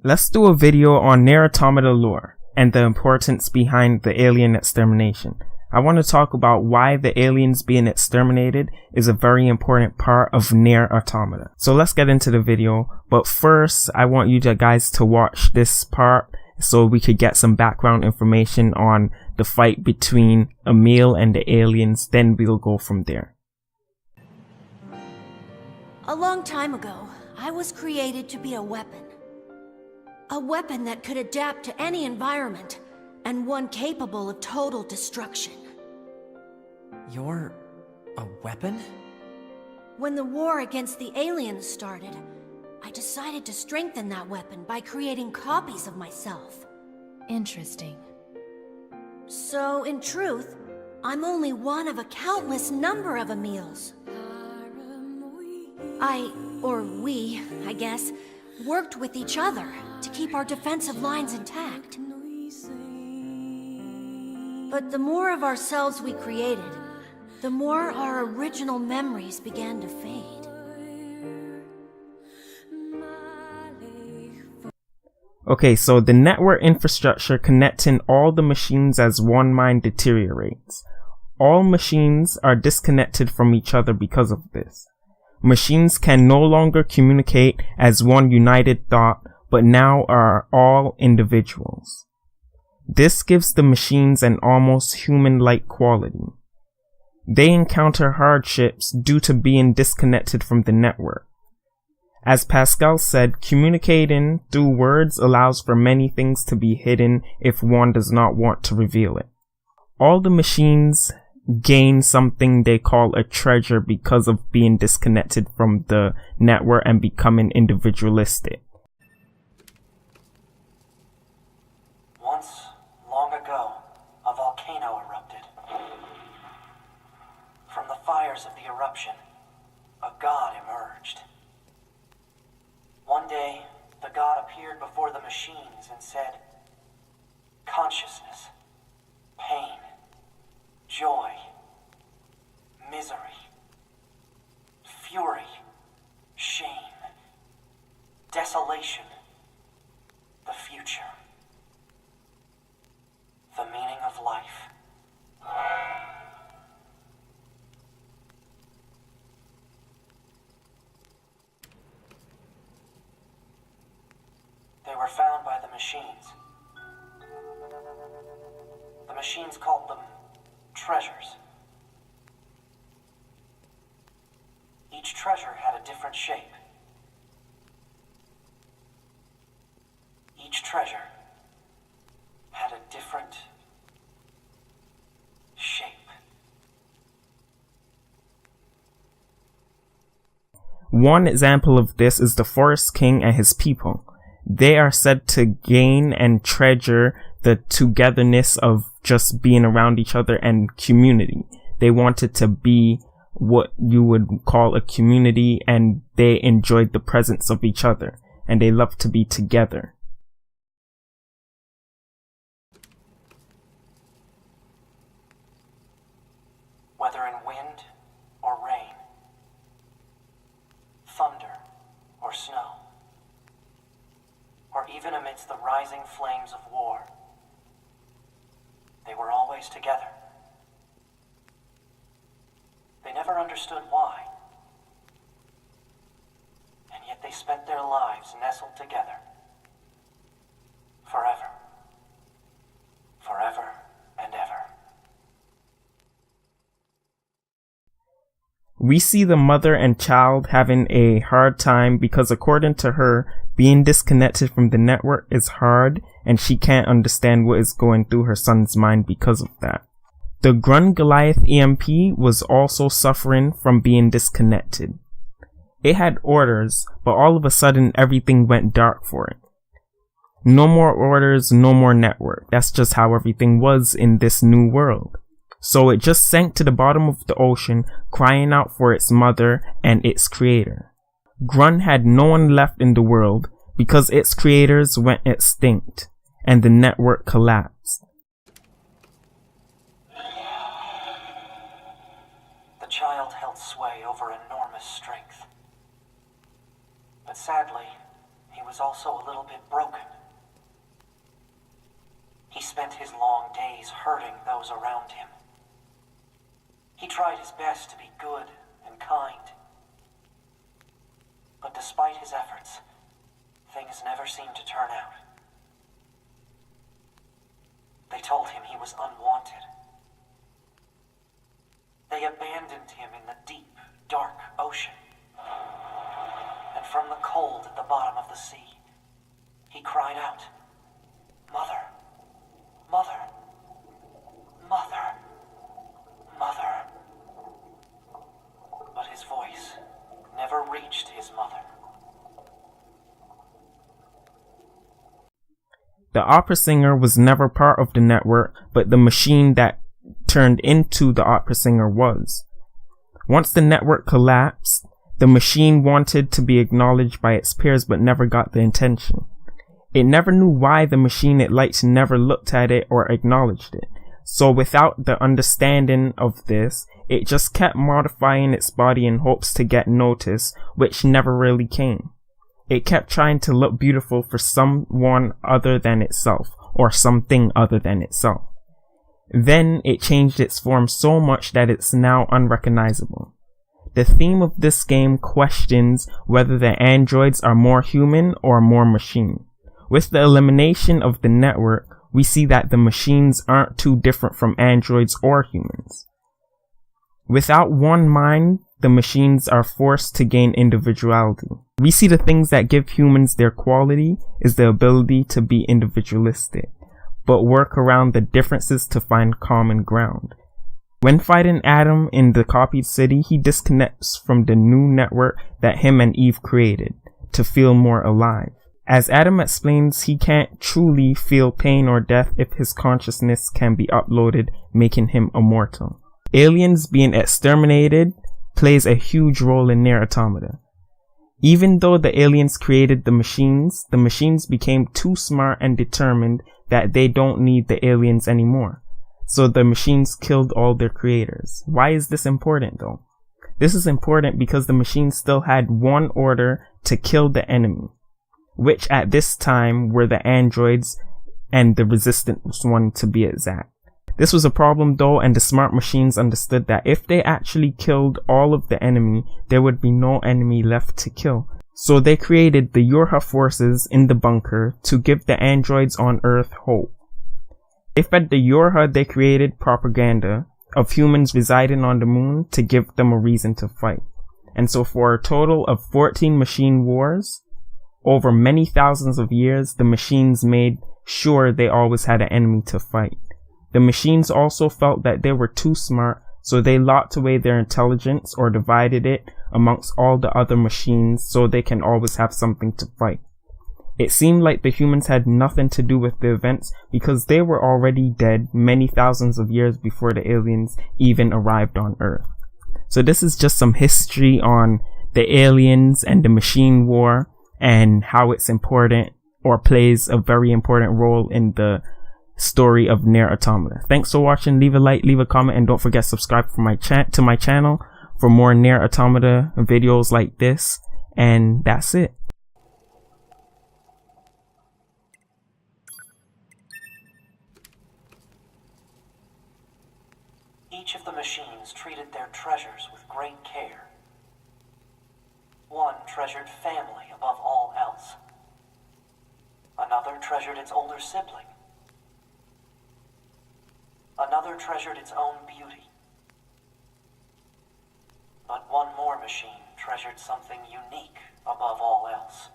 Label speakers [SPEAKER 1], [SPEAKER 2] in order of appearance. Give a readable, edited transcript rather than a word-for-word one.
[SPEAKER 1] Let's do a video on Nier Automata lore and the importance behind the alien extermination. I want to talk about why the aliens being exterminated is a very important part of Nier Automata. So let's get into the video, but first I want you guys to watch this part so we could get some background information on the fight between Emil and the aliens, then we'll go from there.
[SPEAKER 2] A long time ago, I was created to be a weapon. A weapon that could adapt to any environment, and one capable of total destruction.
[SPEAKER 3] You're a weapon?
[SPEAKER 2] When the war against the aliens started, I decided to strengthen that weapon by creating copies of myself.
[SPEAKER 4] Interesting.
[SPEAKER 2] So, in truth, I'm only one of a countless number of Emils. We, I guess, worked with each other to keep our defensive lines intact. But the more of ourselves we created, the more our original memories began to fade.
[SPEAKER 1] Okay, so the network infrastructure connecting all the machines as one mind deteriorates. All machines are disconnected from each other because of this. Machines can no longer communicate as one united thought, but now are all individuals. This gives the machines an almost human-like quality. They encounter hardships due to being disconnected from the network. As Pascal said, communicating through words allows for many things to be hidden if one does not want to reveal it. All the machines gain something they call a treasure because of being disconnected from the network and becoming individualistic.
[SPEAKER 5] Once, long ago, a volcano erupted. From the fires of the eruption, a god emerged. One day, the god appeared before the machines and said, "Consciousness, pain, joy, misery, fury, shame, desolation, the future, the meaning of life." They were found by the machines. The machines called them treasures. Each treasure had a different shape. Each treasure had a different shape.
[SPEAKER 1] One example of this is the Forest King and his people. They are said to gain and treasure the togetherness of just being around each other and community. They wanted to be what you would call a community, and they enjoyed the presence of each other, and they loved to be together.
[SPEAKER 5] Whether in wind or rain, thunder or snow, or even amidst the rising flames of war, they were always together. They never understood why, and yet they spent their lives nestled together, forever, forever and ever.
[SPEAKER 1] We see the mother and child having a hard time because, according to her, being disconnected from the network is hard, and she can't understand what is going through her son's mind because of that. The Grun Goliath EMP was also suffering from being disconnected. It had orders, but all of a sudden everything went dark for it. No more orders, no more network. That's just how everything was in this new world. So it just sank to the bottom of the ocean, crying out for its mother and its creator. Grun had no one left in the world because its creators went extinct, and the network collapsed.
[SPEAKER 5] The child held sway over enormous strength. But sadly, he was also a little bit broken. never seemed to turn out. They told him he was unwanted. They abandoned him in the deep, dark ocean. And from the cold at the bottom of the sea, he cried out, "Mother, Mother, Mother, Mother." But his voice never reached his mother.
[SPEAKER 1] The opera singer was never part of the network, but the machine that turned into the opera singer was. Once the network collapsed, the machine wanted to be acknowledged by its peers but never got the attention. It never knew why the machine it liked never looked at it or acknowledged it. So without the understanding of this, it just kept modifying its body in hopes to get noticed, which never really came. It kept trying to look beautiful for someone other than itself, or something other than itself. Then it changed its form so much that it's now unrecognizable. The theme of this game questions whether the androids are more human or more machine. With the elimination of the network, we see that the machines aren't too different from androids or humans. Without one mind, the machines are forced to gain individuality. We see the things that give humans their quality is the ability to be individualistic, but work around the differences to find common ground. When fighting Adam in the copied city, he disconnects from the new network that him and Eve created to feel more alive. As Adam explains, he can't truly feel pain or death if his consciousness can be uploaded, making him immortal. Aliens being exterminated plays a huge role in Nier Automata. Even though the aliens created the machines became too smart and determined that they don't need the aliens anymore. So the machines killed all their creators. Why is this important though? This is important because the machines still had one order to kill the enemy, which at this time were the androids and the resistance one to be exact. This was a problem though, and the smart machines understood that if they actually killed all of the enemy, there would be no enemy left to kill. So they created the Yorha forces in the bunker to give the androids on Earth hope. They fed the Yorha they created propaganda of humans residing on the moon to give them a reason to fight. And so for a total of 14 machine wars, over many thousands of years, the machines made sure they always had an enemy to fight. The machines also felt that they were too smart, so they locked away their intelligence or divided it amongst all the other machines so they can always have something to fight. It seemed like the humans had nothing to do with the events because they were already dead many thousands of years before the aliens even arrived on Earth. So this is just some history on the aliens and the machine war and how it's important or plays a very important role in the story of Nier Automata. Thanks for watching. Leave a like, leave a comment, and don't forget to subscribe to my channel for more Nier Automata videos like this. And that's it.
[SPEAKER 5] Each of the machines treated their treasures with great care. One treasured family above all else. Another treasured its older sibling. Another treasured its own beauty. But one more machine treasured something unique above all else.